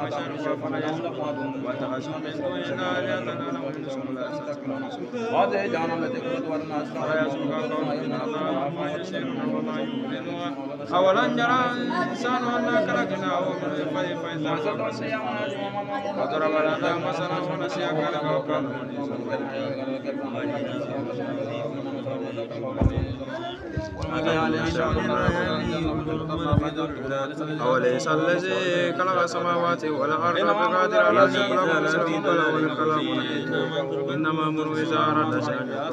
شر ما يصفون واتخذوا من دون الله آلهة لهم شر لا يستكبرون وهذه جهنم التي كنت ورنا ولا يسوق قوم إن الله ما يبصرون وما يؤمنون أولم يرى الإنسان أنا خلقناه من نطفة فإذا هو خصيم وضرب لنا مثلا ونسي خلقه وقال أوليس الذي خلق السماوات والأرض بقادر على أن يخلق مثلهم بلى والكلام إنما أمره إذا أراد شيئا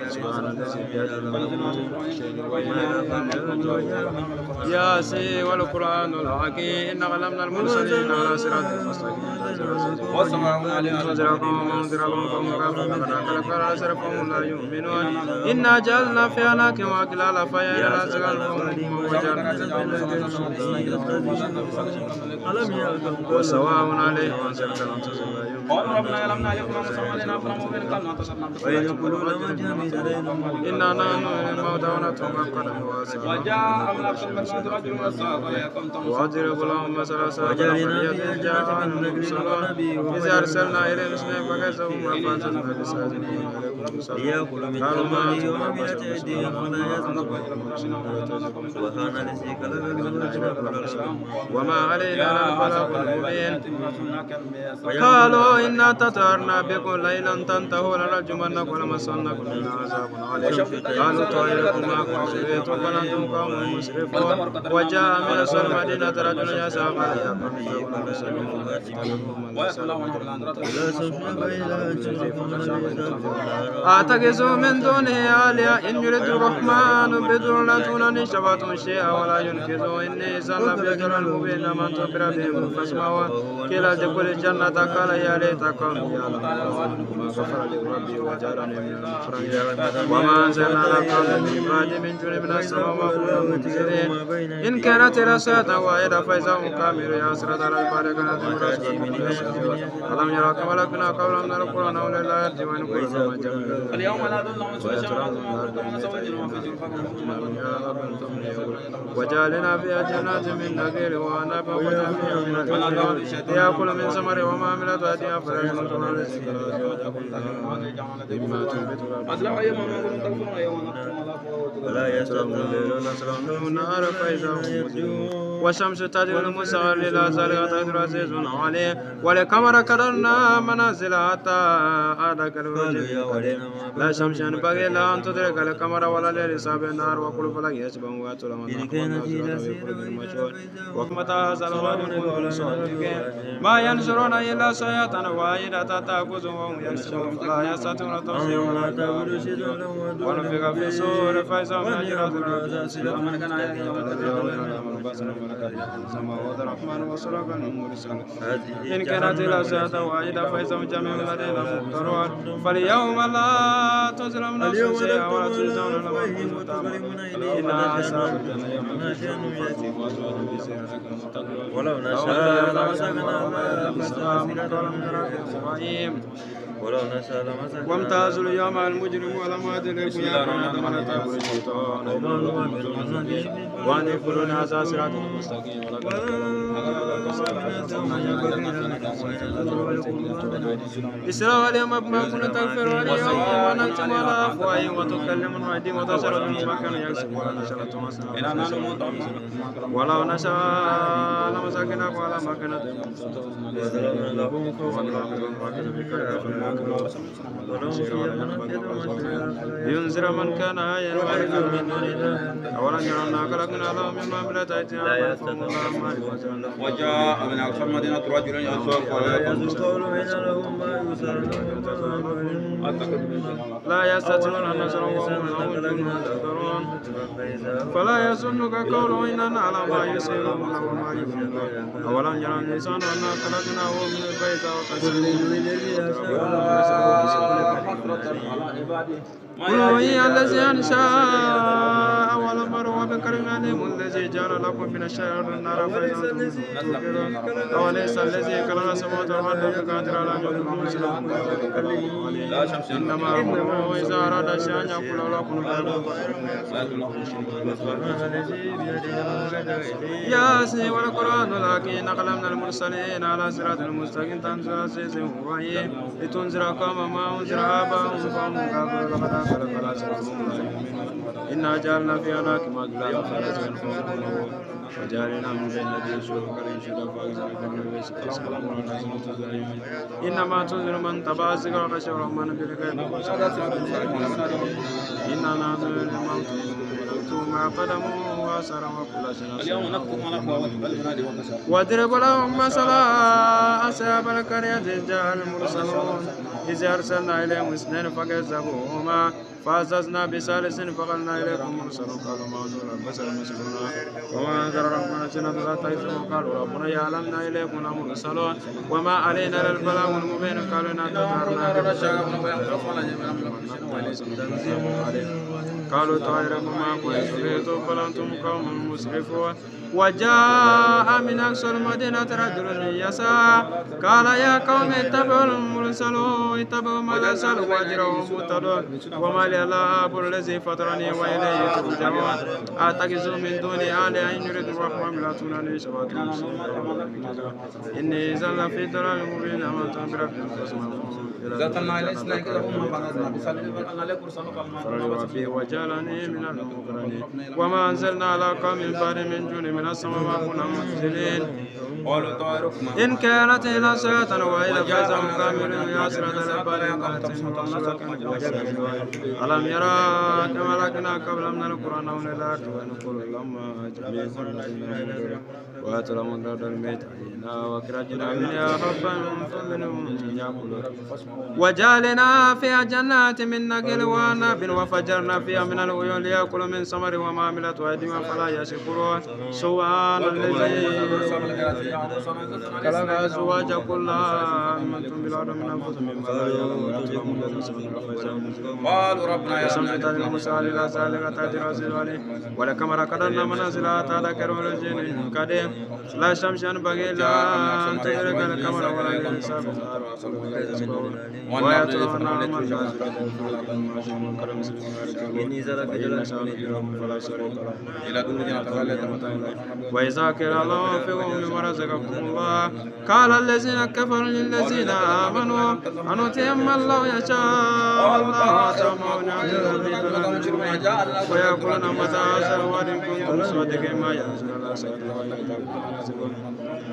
سبحان الذي بيده ياسين والقرآن الحكيم إن علمنا المرسلين على صراط مستقيم والسلام عليكم لا يؤمنون إنا جعلنا في أعناقهم أغلالا فهي إلى الأذقان وسواء عليهم أنذرتهم أم تنذرهم قالوا ربنا يعلم عليكم مسلمين فلم كلمة إنا نحن الموتى ونكتب قدم وجاء من أقصى المسجد رجل والساق واضرب لهم مثلا سابقا جاءهم سبا إذا أرسلنا إليهم اثنين فكذبوا فأنزلنا بساعتهم قالوا ما وما علينا البلاغ المبين قالوا إنا تطهرنا بكم لئن تنتهوا لنرجمنكم ولمسنكم منا عذاب عليم قالوا طائركم معكم سبيتم بل أنتم قوم مسرفون وجاء من أقصى المدينة رجل يسعى قال يا قوم أتخذوا من دونه آلهة إن يرد الرحمن بضر لا تغني شفاعتهم شيئا ولا ينقذوا إني إذا لفي ضلال مبين من تخبر بهم فاسمعوا كلا ادخلوا الجنة قال يا ليت قومي يعلمون ما غفر لي ربي وجعلني من المكرمين وما أنزلنا على قوم من بعد من جند من السماء وما كنا منزلين إن كانت إلا ساعة واحدة فإذا هم كاملون يا حسرة على البحر كانت امرأة ألم يروا كما لقنا قبلهم من القرآن أولئك لا يرجون قلوبهم اليوم لا ظلم وجعلنا فيها جنات من نخيل وأعناب وفجعلنا من النخيل يأكل من ثمره وما عملت أيديهم فلا يموتون مما تنبت ولا يسلمون الليل ولا يسلمون النهار فإذا هم مظلمون والشمس تجري لمستقر لها ذلك تقدير عزيز عليم والقمر قدرنا منازل حتى عاد كالوجه لا شمس ينبغي لها أن تدرك القمر ولا الليل سابق النهار وكل فلك يسبح ويأتي وكما هذا الغرب ما ينشرون إلا صيحة واحدة تأخذهم وهم يكسبون لا يستطيعون توصيلا ولا تأخذون ونفخ في الصور فإذا هم إن كانت إلى ساعة واحدة فإذا هم جميع لدينا مفترون فاليوم لا تظلم نفس شيئا ولا تجزون لما كنتم تعملون إن أصحاب الجنة يوم ولو نشاء لمسكنا وامتازوا اليوم المجرم ولم أدركم يا بني آدم لا تعبدوا الشيطان وأن يكفرون هذا صراط مستقيم إسراء اليوم بما كنتم تكفرون اليوم ونختم على أفواههم وتكلمنا أيديهم وتشهد بما كانوا يكسبون ولو نشاء لمسكناكم على ما كانت ينذر من كان حيا ويحذر من دون الله أولم يروا أنا خلقنا لهم مما عملت أيدينا وجاء من أقصى المدينة رجل يسوق لا يستطيعون أن نصرهم وهم ينذرون فلا يظنك قولهم إننا نعلم ما يسرون وما يعلنون أولم يرى الإنسان أنا خلقناه من البيت قل هي الذي أنشأ أول مرة وبكرم عليم الذي جعل لكم من الشجر النار فإذا أنتم توقدون أوليس الذي خلق السماوات والأرض بقادر على أن يخلق مثلهم إنما أمره إذا أراد شيئا أن يقول له كن فيكون. ياسين والقرآن الحكيم أقلمنا المرسلين على صراط المستقيم تنزل عزيز وحي لتنذر قوما ما أنذر آباؤهم فهم كافرون لقد خلق الأسرار إنا جعلنا في أعناقهم أغلالا فلازم فوقهم وجعلنا من بين يديه شوكا شدفا إنما تنذر من تبع الذكر وخشى الرحمن بالغيب إنا نحن الموت ونكتب ما قدموا وآثارهم وكل شيء اليوم نكتب ما نقوى وتكلمنا واضرب لهم مثلا أصحاب القرية إذ جاء المرسلون إذ أرسلنا إليهم اثنين فكذبوهما فعززنا بثالث فقلنا إليكم مرسل قالوا ما أنزل البشر مثلنا وما أنزل ربنا سنة لا تكذبوا قالوا ربنا يعلمنا إليكم مرسلون وما علينا للبلاغ المبين قالوا إنا تطهرنا قالوا طائركم معكم إن سريتم بل أنتم قوم مسرفون وجاء من أقصى المدينة رجل يسعى قال يا قوم اتبعوا المرسلون اتبعوا ما الأرسل واجرهم مهتدون وما لي لا أعبد الذي فطرني وإليه ترجعون أتخذ من دونه آلهة إن يريد الرحمن لا تنالي شفاعة إني إذا لفي ضلال مبين آمنت بربكم فاسمعون وجعلني من المكرمين وما أنزلنا على قوم بعد من جند من السماء ما كنا منزلين إن كانت إلا ساعة وإلى فزهم كامل ياسر الأبار ألم يرى كما لكنا قبل من القرآن ونلاك ونقول لما جميع وأتلا من دار الميت علينا وكرجنا منها حبا فمنهم يأكلون وجعلنا فيها جنات من نخيل وعنب وفجرنا فيها من العيون ليأكلوا من ثمر وما عملت أيديهم فلا يشكرون سبحان الذي خلق أزواج كلها أنتم بالأرض من أنفسهم قالوا ربنا يا سمعت المسال إلى ذلك تأتي رسول ولكما قدرنا منازل تعالى كرول الجن قديم لا شمس ينبغي إلا أن تدرك القمر ولا الإنسان ويتلون من وإذا قيل لهم انفقوا مما رزقكم الله قال الذين كفروا للذين آمنوا أنؤتي ما الله يشاء الله سمعون ويقولون متى هذا الوعد إن كنتم صادقين ما ينزل الله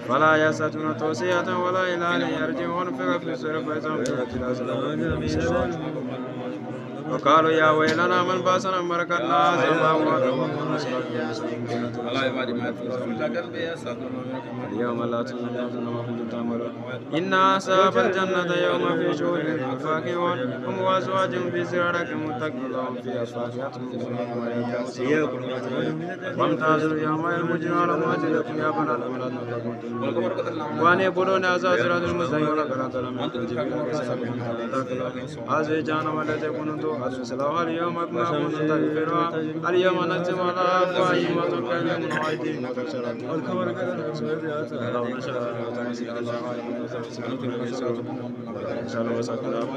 فلا يستطيعون توصية ولا إلى أن يرجعون في السر فإذا وقالوا يا ويلنا من باسنا مركنا اليوم لا تظلمون ما كنتم تعملون إن أصحاب الجنة يوم في شغل فاكهون هم وأزواجهم في زرارك متكئون لهم فيها فاكهة وامتازوا اليوم المجرمون وأجلكم يا بنات وأن يقولون هذا صراط المستقيم ولقد هذه جهنم التي كنتم أرسلوا اليوم ما كنتم تكفرون اليوم نختم على أفواههم وتكلمنا أيديهم وتبصر لو نشاء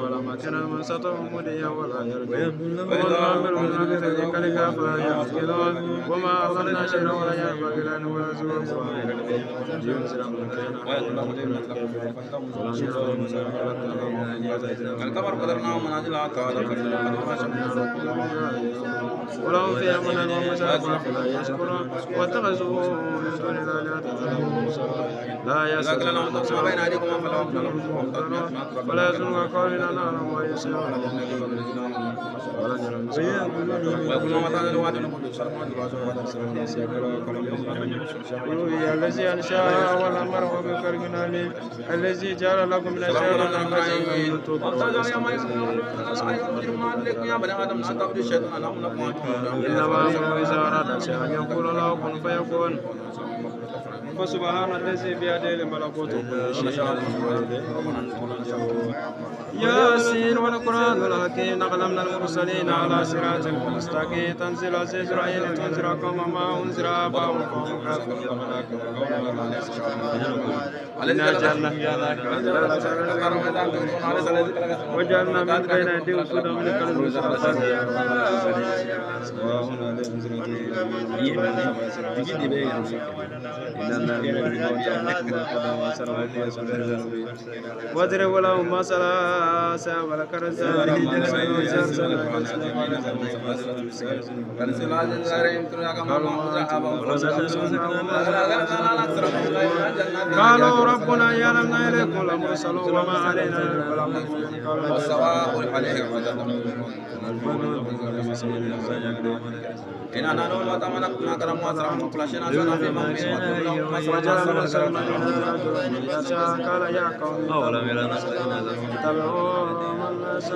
ولما كان من سطرهم مديا ولا يرجون ومن من ذلك الكافر يعقلون وما أظلنا شيئا ولا ينبغي لنا ولا زور القمر قدرناه منازل ولهم فيها من ومساكن فلا يشكرون واتخذوا من دون الله لا يستطيعون بين أيديكم ولا يزنون قولنا نعلم ويسرون ويقولون متى الوعد الذي أنشأ والأمر وبكرم عليم الذي جعل لكم من الشجر إنما أمره إذا أراد شيئا يقول له كن فيكون فسبحان الذي بيده الملكوت كل شيء ياسين والقرآن الحكيم أقلمنا المرسلين على صراط مستقيم تنزيل عزيز رحيم تنذر قوما ما أنذر آباؤهم فهم كافرون إنا جعلنا وجعلنا من بين أيديهم سودا من الكلب واضرب لهم مثلا أصحاب الكرز قالوا ربنا يعلم إليكم لمرسلون وما علينا والسواء عليه إن أنا نقول وتمنى كرم وأسرع مقلشنا سنا في من قال يا قوم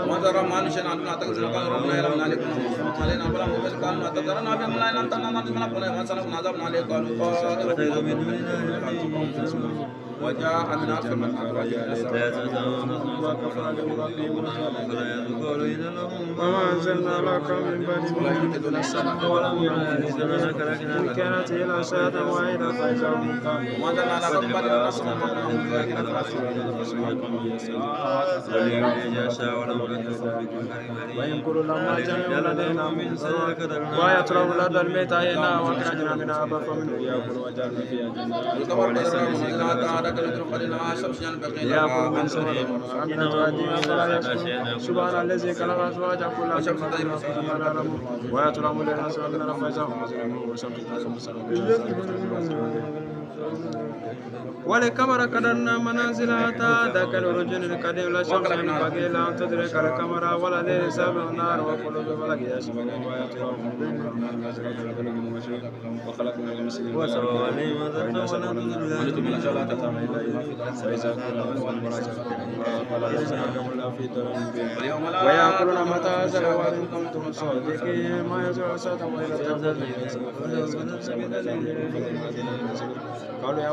وذر ما نشنا أن نتكلم عن ربنا إلى من عليكم علينا بلا مبين قالوا نتذرنا بما لا نتنا نتمنى بلا ما سنا نذهب عليه قالوا وجاء من أكثر من وما أنزلنا لك من بعد من السماء ولا من كانت إلى شاة واحدة فإذا هم وينكر لما جميع لدينا من ويطلب لدى الميت أينا وكرجنا من أبا فمنه يأكل وجعلنا فيها يأكل من سمره سبحان الذي خلق أزواج كلها ويطلب لنا سبحانه ولكمر قدرنا منازل حتى ذاك الرجل القديم لا شمس ينبغي لا تدرك القمر ولا ليل سابق النار وكل بفلك يسبح وخلقنا المسلمين وسوى عليهم ويأكلون متى زرعوا إن كنتم صادقين ما يزرع ساتا وإلى قالوا يا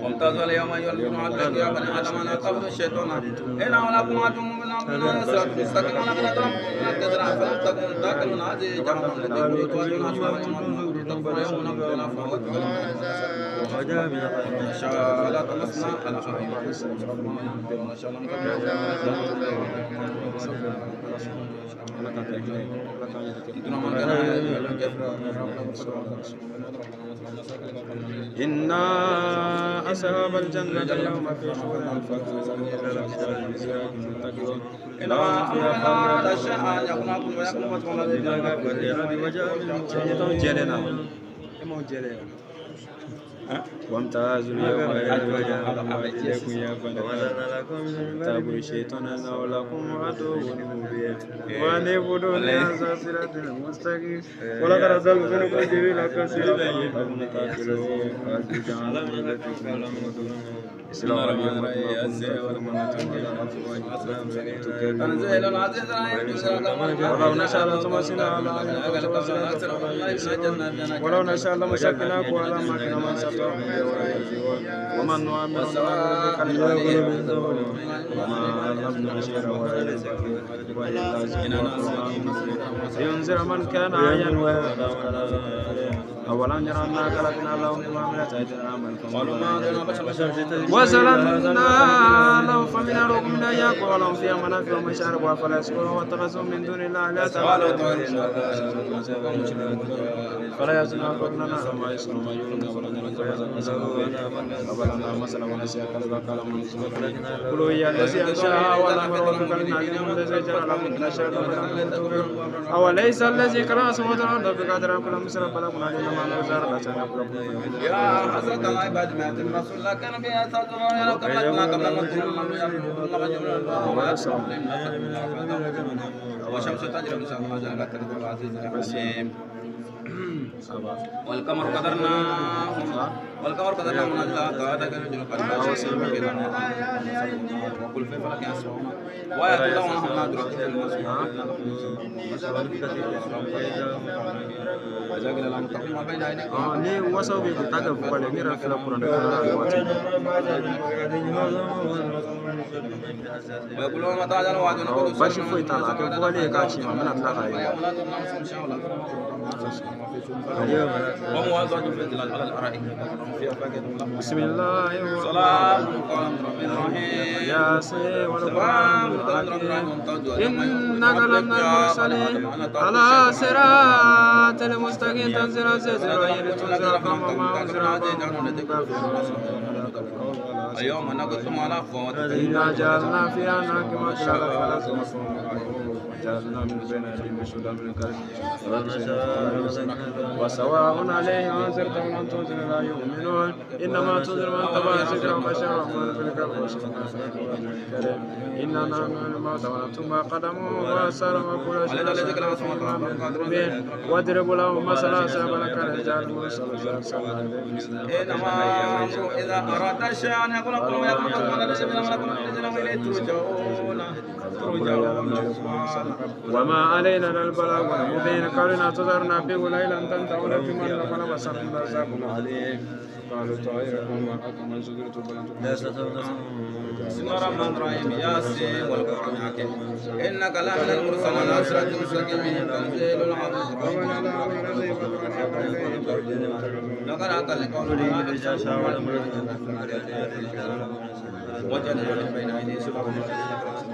وامتاز اليوم أيها المعلم يا بني آدم أنا قبل الشيطان إن ولكم عدو من الصراط المستقيم ولكن أتركم كثيرا فلم تكن تأكلون هذه جهنم التي توعدون تكفر يوم نقول وجاء من شاء لا تمسنا على خير إنا أصحاب الجنة اليوم في شغل وامتازوا اليوم إليكم يا بني تابوا الشيطان أنه لكم عدو مبين وأن اعبدوني هذا صراط مستقيم ولقد أضل منكم جبريل كثيرا فهم تأكلون ولو نشاء لمسكناكم على ما كنا من سطر ومن نعمر لينذر من كان عيا أولا جعلنا خلقنا لهم مما عملت أيدينا وزللنا لهم فمنها ركوبنا يأكل ولهم فيها منافع ومشارب أفلا يشكرون واتخذوا من دون الله آلهة فلا يزن أخذنا ما يسرون ما يولون ولا مثلا ونسي قال من قلوا هي الذي أنشأها ولم ربك العليم الذي جعل لكم نشأ أوليس الذي خلق السماوات والأرض بقدر أن كل مثل بلغنا علينا ما نزار يا حسرة على عباد ما يتم رسول الله كان بها تدعون إلى قبل وشمس تجري من شأنها جل كريم العزيز الحكيم والقمر قدرناه والقمر قدرناه منازل حتى عاد كالرجل القديم وكل في فلك يسبحون ويتلونهم نادرة وإذا قيل لهم اتقوا ما بين أيديكم ni wasaw be ko taga ko wala mira fila kuran da ويقولون متى هذا الوعد نقول bashi foi ta la ko wale ka ci ma muna ta kai وموازنة في الظلال على الأرائك فيها فاكهة بسم الله سلام قولا من رب رحيم يا سي سلام قولا من رب رحيم إنك لمن المرسلين على صراط المستقيم تنزل زلزال لتنذر قوما ما أنذر اليوم نقسم على أفواههم إنا جعلنا في أعناقهم أغلالا وجعلنا من بين أيديهم سدا من وسواء عليهم أنذرتهم أم تنذر لا يؤمنون إنما تنذر من اتبع الذكر وخشي الرحمن بالغيب إنا نحن الموت ونكتب ما قدموا وآثارهم وكل شيء واضرب لهم مثلا أصحاب الكهف المرسل إنما إذا أراد شيئا أن يقول قل ويكون قل الذين ملكوا الذين إليه ترجعون وما علينا البلاغ المبين قالنا تذرنا به ليلا تنتهون بمن لقنا بصرنا عذابنا عليك قالوا طائركم معكم من زجرت بسم الله الرحمن الرحيم ياسين والقرآن الحكيم إنك لمن المرسلين على صراط مستقيم تنزيل العزيز لقد أتى لقول وجعلنا من بين أيديهم سبلا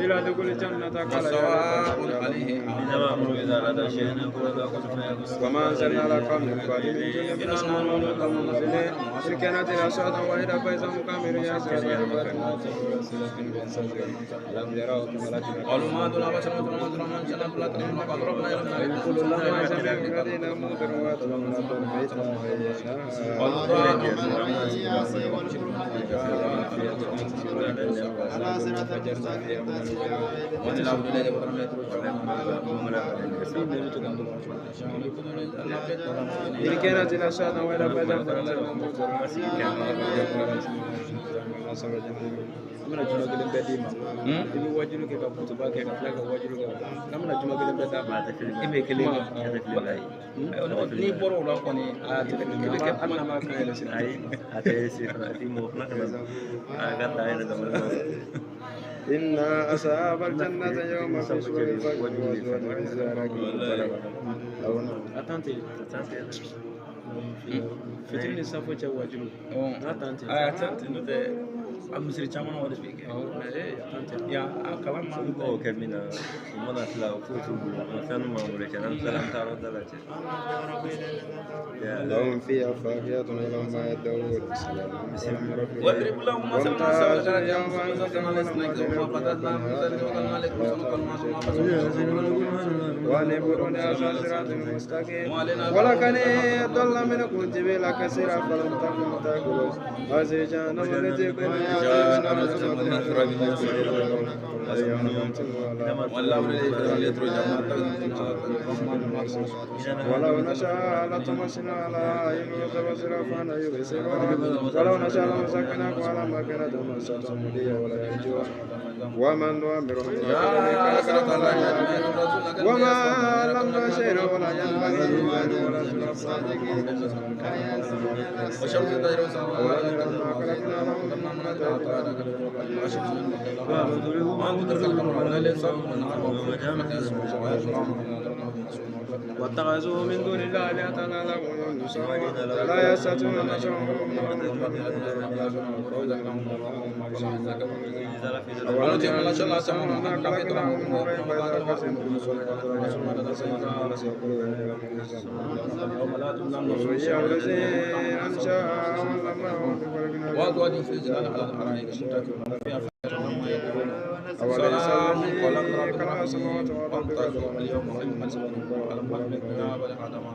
إلى دخول الجنة قال سواء عليه وما أنزلنا على قوم من بعد من جند من أسماء المنزلين إن كانت إلى صعدا واحدا فإذا مكامل يا لم يروا قالوا ما دون بشر مثل من جنة لا تنم قال ربنا يرحمنا كل الله ما سمع الذين موتوا واتوا إن كانت إلى صعدا واحدا فإذا mana juma gelen bɛ d'i ma i bɛ wajulu kɛ ka kutuba kɛ ka tila ka wajulu kɛ n'a mana juma gelen bɛ d'a ma i bɛ kelen kɛ n'i bɔra o la kɔni a tɛ kelen kɛ hali n'a ma kan yɛrɛ sen ayi a tɛ se fana i mɔgɔ fila kana a ka taa yɛrɛ dama إنا أصحاب الجنة يوم في سور الفجر أتانتي فتني سافو جواجلو أتانتي أتانتي أمسري كمان ولا فيك يا كلام ما هو كمينا وما نطلع وفوتوا مثلا ما ولك أنا سلام تعالوا دلته لهم فيها فاكهة ولهم ما يدعون واضرب لهم مثلا يوم ونبرون على صراط مستقيم ولكن ضل منكم جبلا كثيرا فلم تكونوا تأكلون هذه جهنم التي كنتم ولو نشاء لطمسنا على أعينهم فبصرنا يبصرون ولو نشاء لمسكناكم على مكانة مساتهم لي ولا يرجون ومن نؤمره وما لم نشر ولا ينبغي ولا واتخذوا من دون الله آلهة لهم ينصرون لا يستطيعون نصرهم وأزواج في الجنة على الأرائك متكئون فيها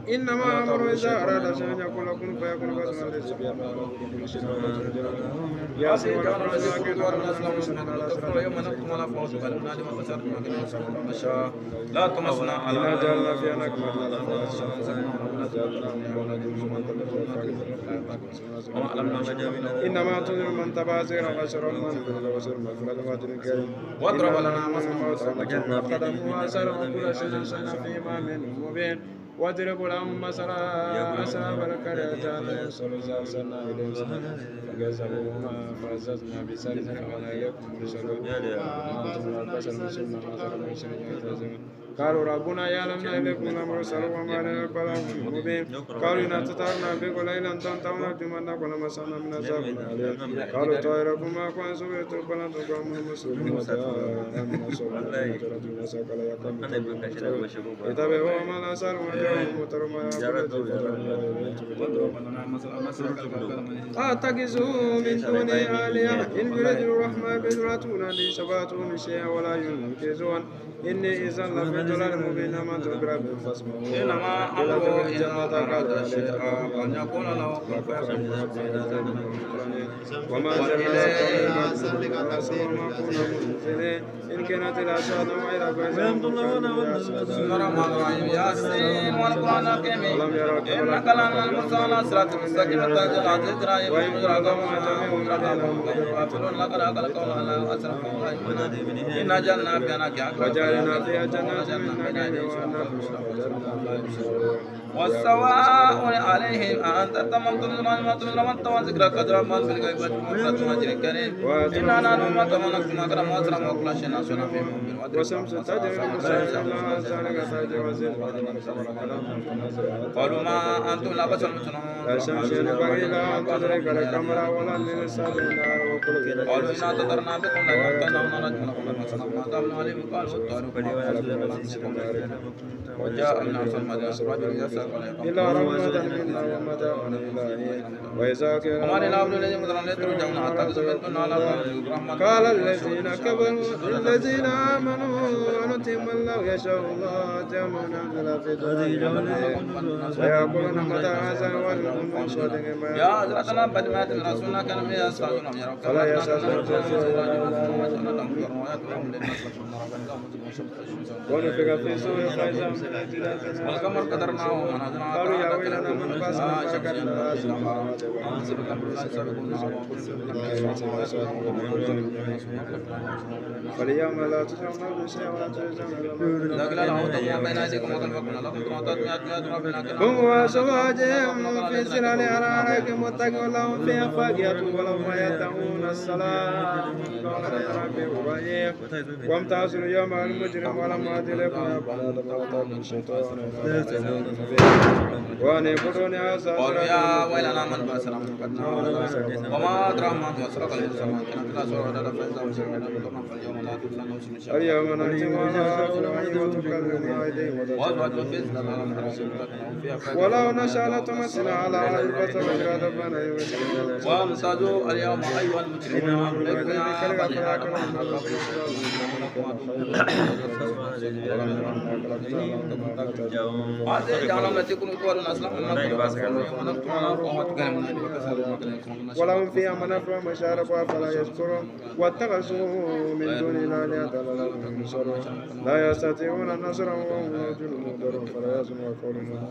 إنما أمر إذا أراد شيئا يقول كن فيكون يا سيدي لا تمسنا على جعلنا في أناكم إنما تنذر من تبع سير وبشر المؤمنين وبشر المغفرة وأجر كريم واضرب لنا مثلا قدموا أسر وكل شيء في إمام مبين واضرب لهم مثلا أصحاب القرية أن يرسلوا أرسلنا إليهم فكذبوهما فعززنا بثالث فأنا إليكم مرسلون وأنتم البشر مسلمون قالوا ربنا يعلم إليكم المرسل وما لنا البلاغ المبين قالوا إن تطهرنا بكم ليلا تنتهون جمعنا كل مسانا من عذاب عليم قالوا طائركم معكم سويتم فلن تقوموا المسلمين وجاءنا من الصبح رجل وساق لا يقوم اتبعوا ما لا سار وجاءهم وتروا ما أتخذوا من دونه آلهة إن يريد الرحمن بذرتنا لي شفاعتهم شيئا ولا ينقذون إني إذا لفي ضلال مبين من تقرأ بالفاسمه إنما أمره إذا أراد شيئا أن يقول له كن فيكون وما جعلنا إن كانت الأشهاد وإلى ياسين والقرآن الحكيم إنك لنا المرسل صراط مستقيم تاج العزيز رأي إن جنة بينك وجعلنا فيها جنات من نعيم والسواء عليهم أنت تممت لمن ذكر قدر من في الغيبة ومفرد مجرى كريم إنا نحن ما تمنك ما كرم واسرم وكل شيء نسونا في مؤمن وشمس تجري لمسيرها ذلك تجاوز قالوا ما أنتم لا بشر مثلنا الشمس ينبغي لها أن تدرك القمر ولا للإنسان إلا وكل قالوا إنا تطرنا بكم لنمكنا ونرجو لكم المسلم ما دامنا عليهم قالوا الطارق وجاء من أرسل مدينة رجل يسأل إلا رحمة منا ومتاع إلهي وإذا قال الذين كفروا للذين آمنوا ونتم الله يشاء الله جمعنا في ويقولون متى هذا الوعد من صادق يا حضرتنا بدمات رسولنا كان من يسألون فلا يسألون ونفق في سور فإذا والقمر قدرناه ومنازلنا قالوا يا ويلنا من باسنا فكتنا فاليوم لا تجرمون بشيء ولا تجرمون هم وأزواجهم في ظلال على متكئون لهم فيها فاكهة ولهم يدعون السلام وامتازوا اليوم المجرم ولم أدركم يا بلاد ما الشيطان وأن يقولون قالوا يا ويلنا من باسنا وما أدراهم ما يسرق الإنسان كان بلا سورة فإذا مسرنا فاليوم لا تظلم نفس شيئا اليوم نختم على أفواههم وتكلمنا أيديهم ولو نشاء لطمسنا على أعينهم فلجرادبنا وامتازوا اليوم أيها المجرمون ولهم فيها منافع مشارب فلا يشكرون واتخذوا من دون الله لهم ينصرون لا يستطيعون النصر وهم جنود فلا يزنوا وقولهم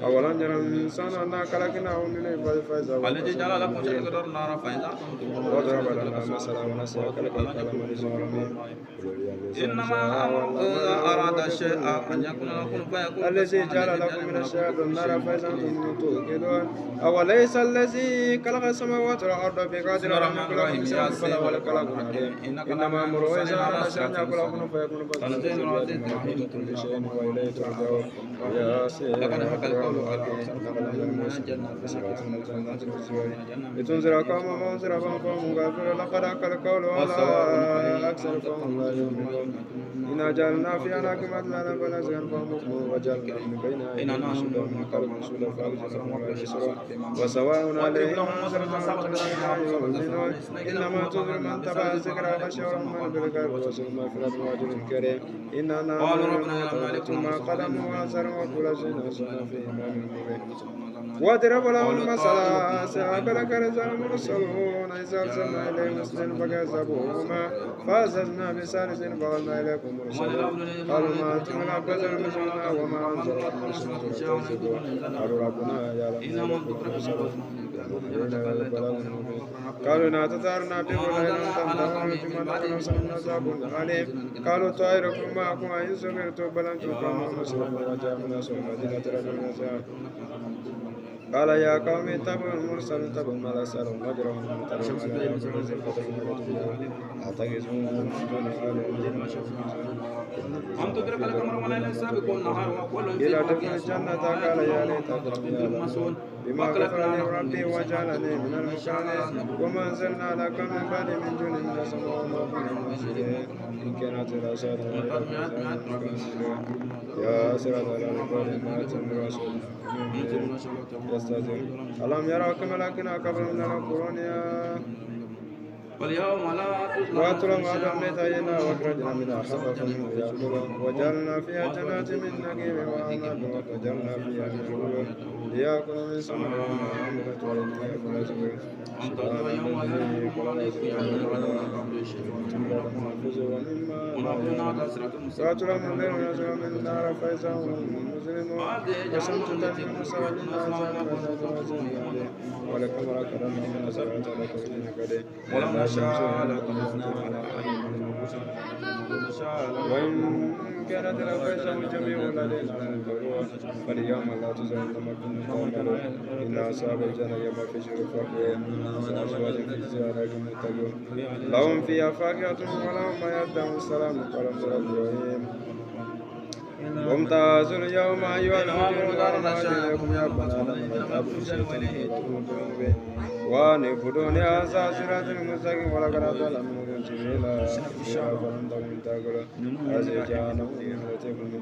أولا جرى الإنسان أنا خلقناه من الإبل فإذا والذي جعل لكم شجر النار فإذا وضرب لنا مثلا ونسى إنما أراد الشيء أن يكون لكم فيكون الذي جعل لكم من الشهاب النار فإذا أنتم توقدون أوليس الذي خلق السماوات والأرض بقادر على أن يخلق مثلهم فلا خلق إنما أمره إذا أراد شيئا أن يقول له فيكون فسبحانه كل شيء وإليه ترجعون يا لقد حق القول لتنذر قوما منذر فهم غافلون لقد حق القول على أكثر فهم لا يؤمنون إنا جعلنا في أعناقهم أغلالا فنزغا فهم وجعلنا من بين أيديهم سدا ومن خلفهم سدا فأغشيناهم ولا يبصرون وسواء عليهم يؤمنون إنما تنذر من تبع الذكر وبشر من بالغيب وسلم مغفرة وأجر كريم إنا نعلم ما قدموا وأثروا وكل شيء نسينا في إمام مبين واضرب لهم مثلا سأكل كرزا المرسلون إذا أرسلنا إليهم اثنين فكذبوهما فأززنا بثالث فقلنا إليكم مرسلون قالوا ما أنتم إلا بشر مثلنا وما أنزل قالوا ربنا يعلم قالوا لا تطهرنا بولا لم تنتهوا ثم نحن نصرنا عذاب عليم قالوا طائركم معكم إن سكرتم بل أنتم قوم مسلمون وجاء من أصل المدينة رجل قال يا قوم اتبعوا المرسل اتبعوا ما لا سألهم أجرهم وترهم على يوم أعتقزون من دون أم تدرك الأمر ولا يسابق النهار وكل إلى دخل الجنة قال يا ليت قومي بما غفر لي ربي وجعلني من المكرمين وما أنزلنا لك من بعد من دون من السماء وما كنا منزلين إن كانت الأشهاد يا سرد على القول ما أتم رسول يستاذن ألم يروا كما لكنا قبل من القرون واليوم لا واتل ما دمنيتنا واخرجنا منها حبة منه يأكلون وجعلنا فيها جنات من نخيل وأعناب وجعلنا فيها نخيل ليأكلوا من ثمرها وما عملت ولم يأكل أزواج سبحان الذي واتل من الليل ونزل من النار فإذا هم مظلمون وشمس تدعو مساء للناس ولكم كرمنا من سبعة لكم كده ولما شاء لقمنا على وإن كانت الأفئدة الجميع لدينا منظرون فاليوم لا تظلمون ما تعملون إن أصحاب الجنة يوم في شرف وأزواج في زيارة متقون لهم فيها فاكهة ولهم ما يدعون السلام قال ربهم وامتازوا اليوم أيها المجرمون عليكم يا بني آدم تعبدوا شيطانا ونعبدون هذا صراط المستقيم ولقد أضل منكم جبريلا فلم تكن تعقلون هذه جهنم التي كنتم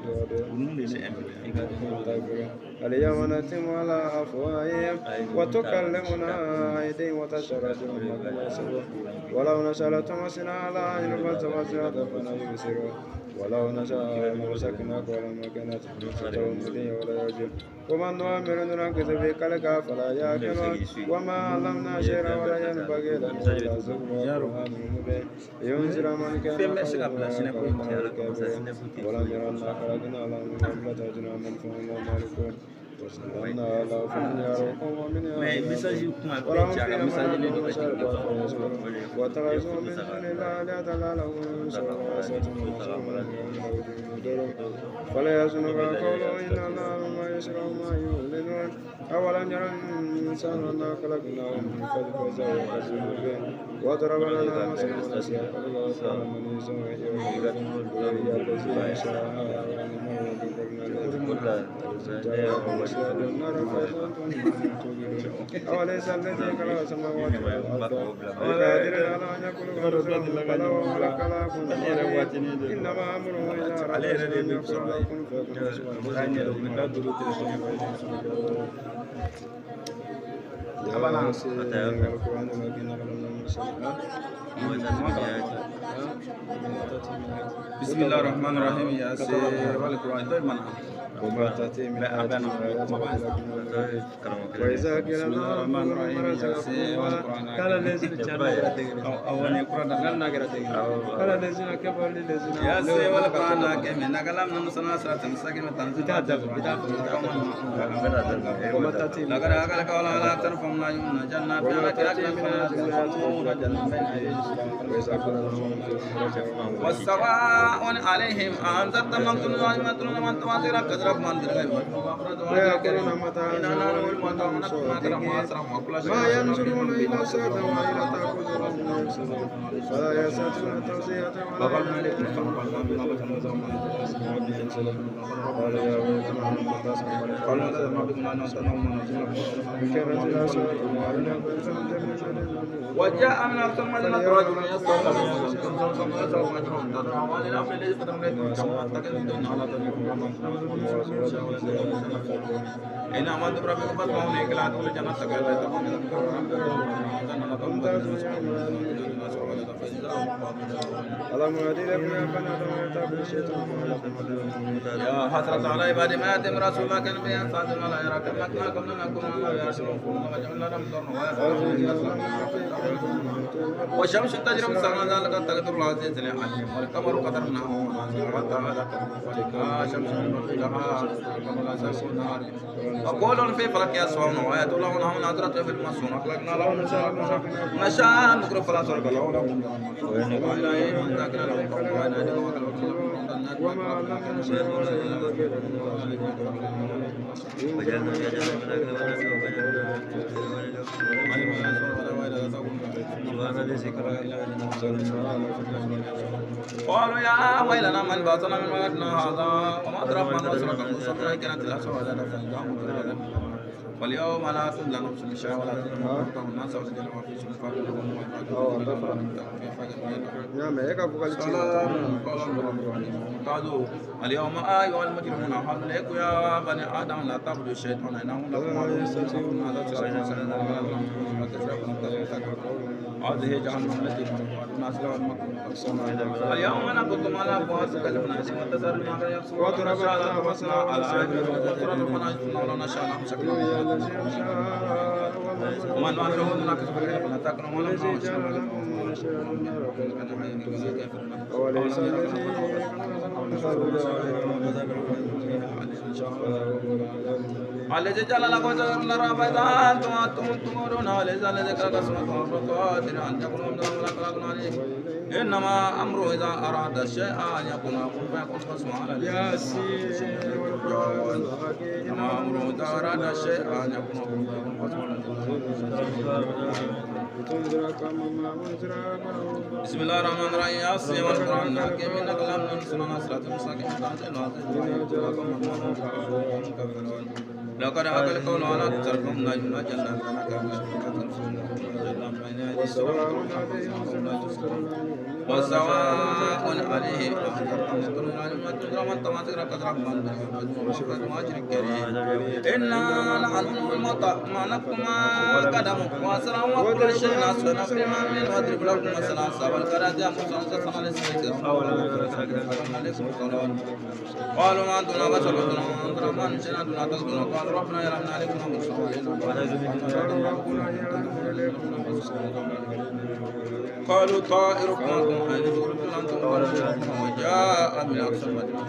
تعقلون اليوم نختم على أفواههم وتكلمنا أيديهم وتشهد أرجلهم بما يكسبون ولو نشاء لطمسنا على أعينهم فالتمسنا فلا يبصرون ولو نشاء لمسكناك ولما كانت فتوى مدين ولا يرجون ومن نؤمر ننكس في خلقها فلا يعقلون وما علمنا شيئا ولا ينبغي له إلا ذكر القرآن المبين لينذر من كان ولم ير أنا خلقنا لهم من قبل تأتينا من فهم مالكون وسلمنا على فنياركم ومن ولهم فيها ما شربوا واتخذوا من دون الله آلهة لعلهم ينصرون ويستغفرون فلا يحزنك قولهم إن الله ما يشرع ما يعلنون أولم يرى الإنسان أنا خلقناه من قبل فإذا هو خصيم مبين وضرب لنا مثلا ونسي خلقه قال من يسوع وهي الذي يشاء أوليس الذي خلق السماوات والأرض بقادر على أن يخلق مثلهم بلى وهو الخلاق العليم إنما أمره إذا أراد أن يقول له كن بسم الله الرحمن الرحيم يا سيدي والقرآن دائما وما تأتي من آيات وإذا قيل لهم ما قال الذين قال الذين كفروا للذين يا سيدي والقرآن كم نقلم نمسنا سرات مساكين تنزل وما تأتي لقد أكلك ولا لا ترفم لا يمنى جنات والسواء عليهم أنذرت من كل من تواصل كذب من بالغيب ويأكلون متاعا ما ينظرون إلى ساعة وإلى تأخذهم من يفسدون فلا يستطيعون التوصية ولا قال يا ويلنا من تصنع كانت الأسود وعلى وجاء من أقصى المدينة رجل يسأل إن أمد ربك فاسمعوني كلا تقول جنة كلا تقول يا حسرة على عبادي ما يتم رسول الله كان بها صادق ولا يرى كما كنا نكون ولا يرسلون وجعلنا لهم ضرنا والشمس تجري مسارا ذلك تقدر العزيز العليم والقمر قدرناه منازل وتعالى شمس وقول في فلك يسوعون وآيات الله ونحن نظرة في المسون أخلقنا لهم نشاء نقرب فلا صرق له لهم وإلى من ذاكنا لهم وإلى وما لكم شيء قالوا يا ويلنا من بعثنا من وعدنا هذا وما أدرك من رسلك المصطفى كانت الأسوأ لنا واليوم لا تظلم نفس بشيء ولا تظلم الناس وسجل ما في سلطان قالوا اليوم أيها المجرمون حل لكم يا بني آدم لا تعبدوا الشيطان إنه لكم عدو هذه جهنم التي الناس لا اليوم نقض على أفواههم كلمنا وتسر ما يقصون وتربنا وصنا على وتربنا ولو نشاء شكرا ومن أمره لك فلا تكرم ولا وليس الذي جعل لكم الأرض بيضاء أنتم تمرون وليس الذي خلق السماوات والأرض أن تكونوا من إنما أمره إذا أراد شيئا أن يكون له كن فيكون فسبحان إنما أمره إذا أراد شيئا أن يكون له كن فيكون بسم الله الرحمن الرحيم ياسين والقرآن الحكيم إنك لم تنسنا صراط المستقيم لقد حق القول على أكثركم لا ينجلنا وسواء عليه إنا نحن المطر ما نكم قدم واسرع وكل شيء ناسونا في ما من وضرب لكم مثلا أصحاب الكرادة مصنصة على السيد قالوا ما أنتم بشر مثلنا ما نشأنا دون تذكرون قالوا ربنا يرحمنا عليكم قالوا طائركم أنتم أين تردون أنتم وجاء من أقصى المدينة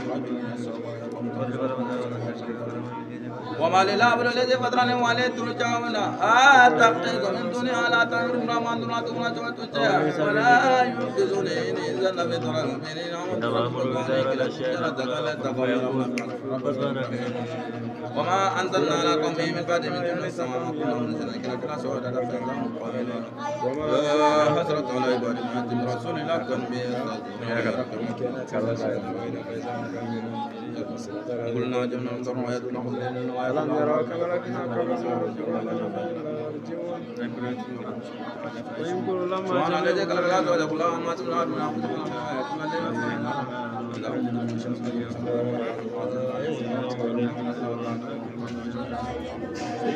وما للعبد الذي فطرني وعليه ترجعون أتقيد من دونها لا تنظرون ما دون تكون جوتها ولا ينقذوني إذا لم يدر المؤمنين وما أنزلنا على قومه من بعد من دون السماء كلهم نزلنا كلا سودا حسرة على عباد ما يتم رسول الله كن به قلنا جمنا نصر ويدنا ألم يراك ولكن سبحان الذي خلق الأرض وجعل لها ما تمنع من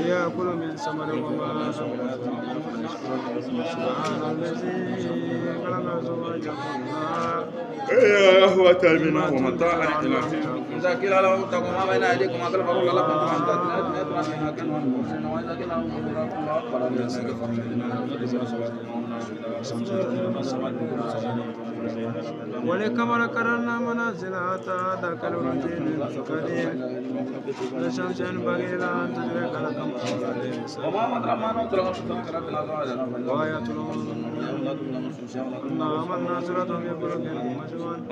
يأكل من ثمر وما سبحان الذي خلق الأزواج هو تلمنا ومتاعا إلى حين إذا قيل له اتقوا ما بين أيديكم وخلفكم لعلكم ولكما قررنا منازل حتى ذاك الوجين القديم لشمس ينبغي لها أن تدرك لكم وآية لهم نعم الناصرة ببرك مجنون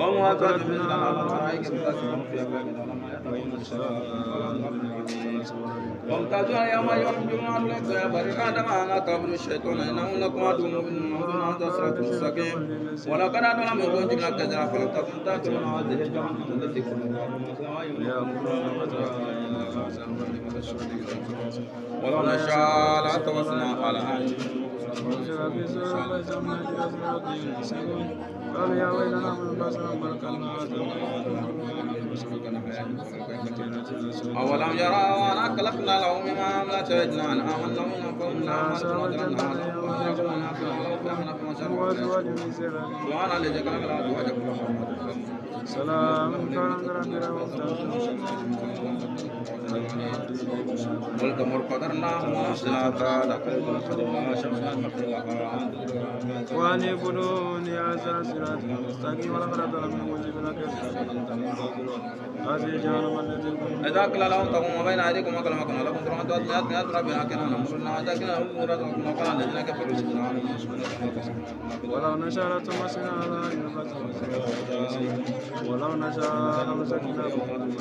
وامتازوا يوم يرجعون لك يا بني آدم أنا قبل الشيطان إنه لكم عدو من هذا صراط مستقيم ولقد أضل منكم جبلا كثيرا فلم تكن تأكلون هذه الجهنم التي ولو نشاء لاتوسنا على قالوا يا ويلنا من بصر بركنا أولم يروا أنا خلقنا لهم مما عملت أيدينا أنعاما لهم ينفعون سبحان الذي خلق الأزواج كلها سلام والقمر قدرناه منازل كاد قدرنا شمسا وأن يكونوا هذا صراط مستقيم ولقد ظلمنا وجبنا هذه جهنم التي إذا قيل لهم تقوموا بين أيديكم وكلمكم لكم ترون تؤديات ربنا كنا نمرنا إذا قيل لهم أمورا وقال الذين كفروا ولو نشاء لطمسنا على أعينهم ولو نشاء لمسكناهم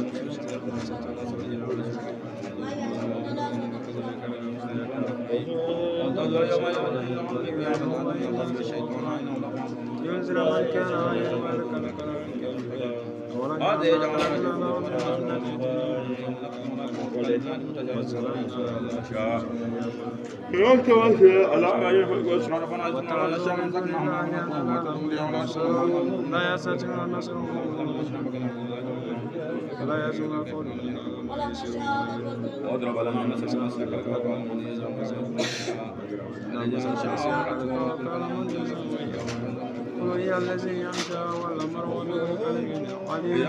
ينزل من كان غير ذلك لا يستطيعون النصر ولا يزول القول واضرب لنا مثلا وهي الذي ينشأ والأمر قليل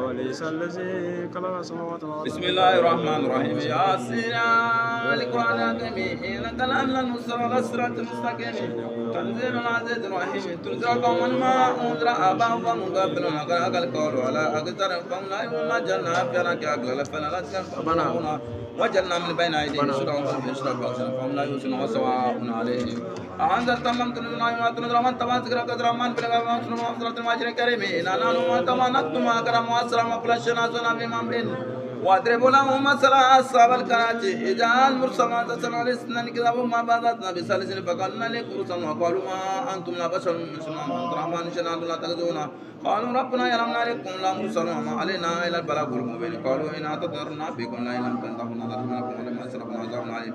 وليس الذي خلق السماوات والأرض. بسم الله الرحمن الرحيم ياسين القرآن الكريم إنك لأمن المرسل على الصراط المستقيم تنزيل العزيز الرحيم تنزل قوما ما أنذر آباءهم فهم غافلون قد القول على أكثرهم فهم لا يؤمنون جعلنا أفئدة كأغلال فلا تسمعون وجعلنا من بين أيديهم سدا وخلفهم سدا فهم لا يبصرون وسواء عليهم أأنذرتم لم تنذروا ما تنذرون من تبع ذكر قدر من بلغ من صلاة الماجر الكريم إن أنا ما نكتم أكرم وأسرم وكل شيء نزلنا بما بين واضربوا لهم مثلا أصحاب الكهف إذ جاء المرسلون تسألون الاثنين كذبوا ما بعثنا بثالث فقالنا لكرسا وقالوا ما أنتم لا بشر مثلنا الرحمن شناد لا تغزونا قالوا ربنا يعلم عليكم لا مرسلون وما علينا إلا البلاغ المبين قالوا إن أتطهرنا بكم لئن لم تنتهوا نذرناكم ولما أسرفنا عذاب عليم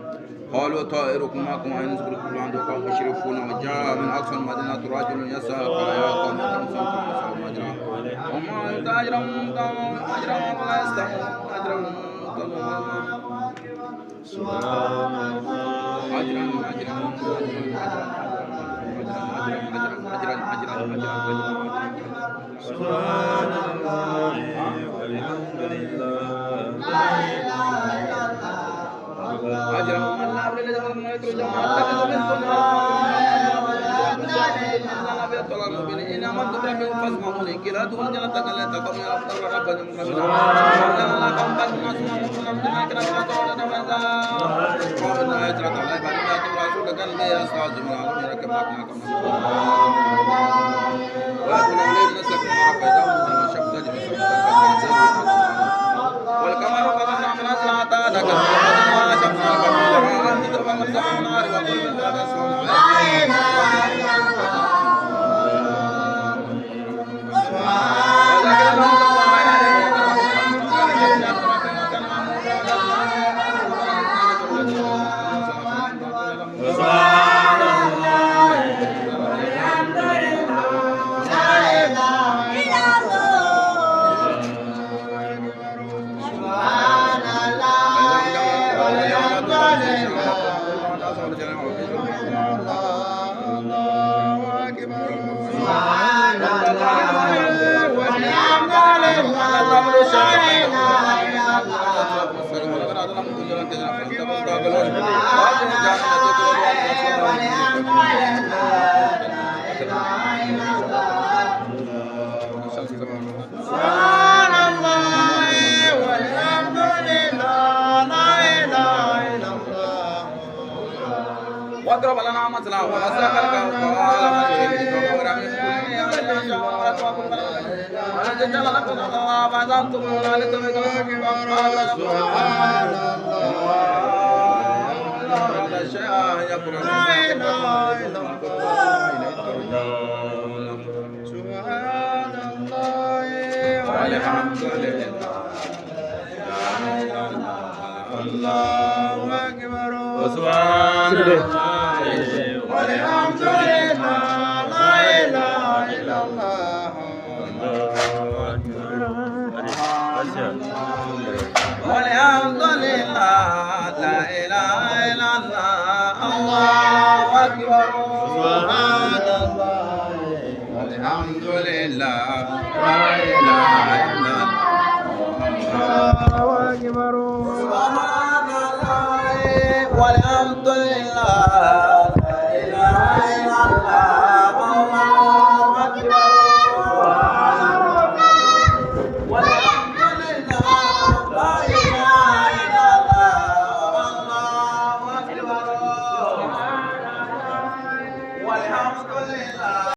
قالوا طائركم معكم أن يذكركم عندكم قوم مشركون وجاء من أقصى المدينة رجل يسعى قال يا قوم تمسكوا مجرى وما أنت أجرهم ولا يستحون سبحان الله والحمد لله لا إله إلا واضرب لنا مثلا ومسك الكون قال من يريد غير من جعل لكم الله فأنتم هنالك سبحان الله هذا شيء يقول لا إله إلا الله سبحان الله والحمد لله الله أكبر سبحان الله والحمد لله لا إله والحمد لله لا إله إلا الله الله أكبر سبحان الله والحمد لله لا إله إلا الله الله أكبر